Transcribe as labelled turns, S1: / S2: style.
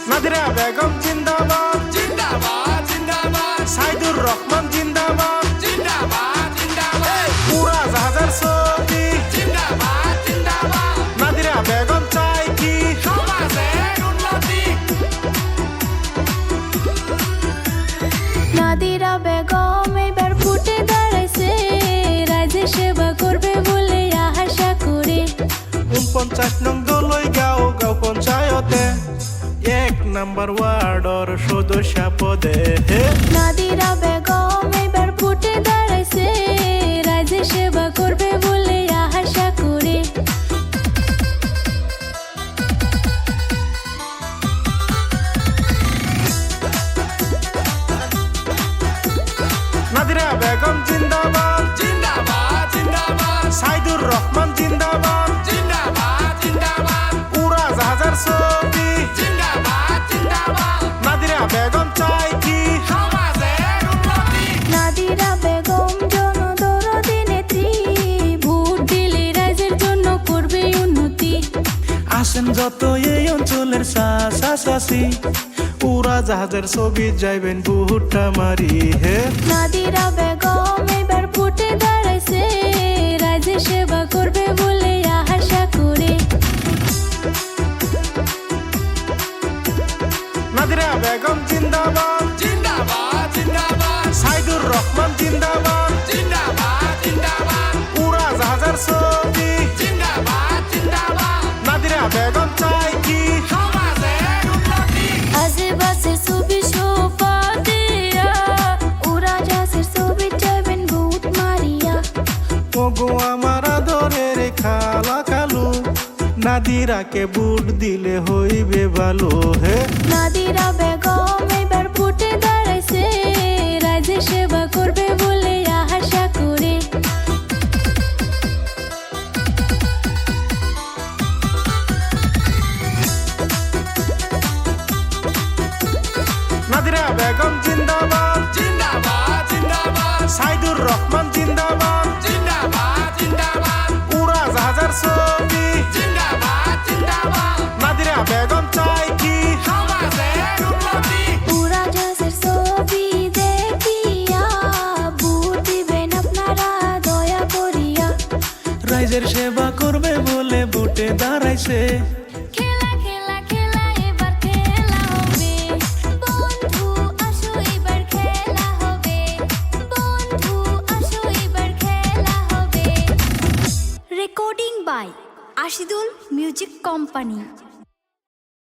S1: নাদিরা বেগম জিন্দাবাদ
S2: জিন্দাবাদ জিন্দাবাদ
S1: সাইদুর রহমান জিন্দাবাদ
S2: জিন্দাবাদ জিন্দাবাদ
S1: উড়াজাহাজের ছবি
S2: জিন্দাবাদ জিন্দাবাদ
S1: নাদিরা বেগম চাই কি
S2: সমাজের উন্নতি
S3: নাদিরা বেগম এবার ফুটে দাঁড়াইছে রাজ্যে সেবা করবে বলে আশা করে
S1: 49 নং দলইগাঁও গাঁও পঞ্চায়েতে 1 নম্বর ওয়ার্ডর সদস্য পদে
S3: নাদিরা বেগম এবার ফুটে দাঁড়াইছে রাজ্যে সেবা করবে বলে আশা করে
S1: নাদিরা বেগম জিন্দাবাদ
S2: জিন্দাবাদ জিন্দাবাদ
S1: সাইদুর রহমান জিন্দাবাদ
S2: জিন্দাবাদ জিন্দাবাদ
S1: উড়াজাহাজের ছবি
S2: জিন্দাবাদ জিন্দাবাদ
S1: নাদিরা বেগম চাই কি
S2: সমাজের উন্নতি
S3: নাদিরা বেগম জনদরদি নেত্রী ভোট দিলে রাজ্যের জন্য করবে উন্নতি
S1: আসেন যত এই অঞ্চলের চাষি উড়াজাহাজের ছবি যাইবেন ভুট্টা মারি হে
S3: নাদিরা বেগম এবার ফুটে দাঁড়াইছে রাজ্যে সেবা করবে বলে আশা করে
S1: নাদিরা বেগম জিন্দাবাদ
S2: জিন্দাবাদ জিন্দাবাদ
S1: সাইদুর রহমান জিন্দাবাদ
S2: জিন্দাবাদ জিন্দাবাদ
S1: উড়াজাহাজের ছবি
S2: জিন্দাবাদ জিন্দাবাদ
S1: নাদিরা বেগম চাই কি
S2: সমাজের উন্নতি
S3: আশেপাশে ছবি সোফা দিয়া উড়াজাহাজের ছবি যাবেন ভোট মারিয়া
S1: ওগো আমার আদরের খালা কালু নাদিরাকে বুট দিলে হইবে ভালো হে
S3: নাদিরা বেগম এবার ফুটে দাঁড়াইছে রাজ্যে সেবা করবে বলে আশা করে
S1: নাদিরা বেগম জিন্দাবাদ
S2: জিন্দাবাদ জিন্দাবাদ
S1: সাইদুর রহমান জিন্দাবাদ
S2: জিন্দাবাদ জিন্দাবাদ
S1: উড়াজাহাজের ছবি
S2: জিন্দাবাদ জিন্দাবাদ
S1: নাদিরা বেগম চাই কি
S2: সমাজের উন্নতি
S3: উড়াজাহাজের ছবি দেখিয়া ভোট দিবেন আপনারা দয়া করিয়া
S1: রাইজের সেবা করবে বলে বুটে দাঁড়াইছে
S3: খেলা খেলা খেলা এবার খেলা হবে বন্ধু আসো এবার খেলা হবে বন্ধু আসো এবার খেলা হবে recording by Ashidul music company